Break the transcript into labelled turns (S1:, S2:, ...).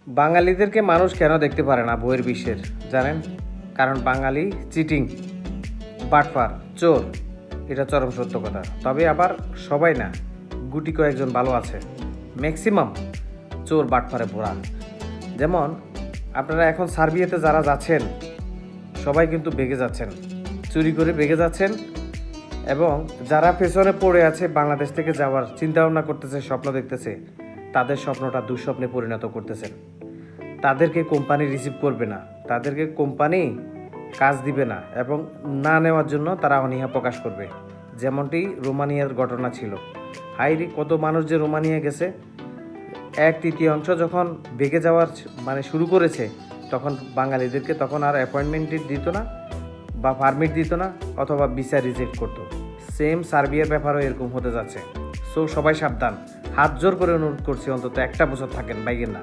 S1: বাঙালিদেরকে মানুষ কেন দেখতে পারে না বইয়ের বিশ্বের জানেন? কারণ বাঙালি চিটিং, বাটপার, চোর, এটা চরম সত্য কথা। তবে আবার সবাই না, গুটি কয়েকজন ভালো আছে, ম্যাক্সিমাম চোর বাটপারে ভরা। যেমন আপনারা এখন সার্বিয়াতে যারা যাচ্ছেন সবাই কিন্তু বেগে যাচ্ছেন, চুরি করে বেগে যাচ্ছেন, এবং যারা পেছনে পড়ে আছে বাংলাদেশ থেকে যাওয়ার চিন্তা ভাবনা করতেছে, স্বপ্ন দেখতেছে, তাদের স্বপ্নটা দুঃস্বপ্নে পরিণত করতেছেন। তাদেরকে কোম্পানি রিসিভ করবে না, তাদেরকে কোম্পানি কাজ দিবে না, এবং না নেওয়ার জন্য তারা অনীহা প্রকাশ করবে। যেমনটি রোমানিয়ার ঘটনা ছিল। হাইরি কত মানুষ যে রোমানিয়া গেছে, 1/3 যখন বেগে যাওয়ার শুরু করেছে, তখন বাঙালিদেরকে তখন আর অ্যাপয়েন্টমেন্ট দিত না, বা পারমিট দিত না, অথবা ভিসা রিজেক্ট করতো। সেম সার্বিয়ার ব্যাপারও এরকম হতে যাচ্ছে। সো সবাই সাবধান, হাত জোর করে অনুরোধ করছি, অন্তত একটা বছর থাকেন, বাইকেন না।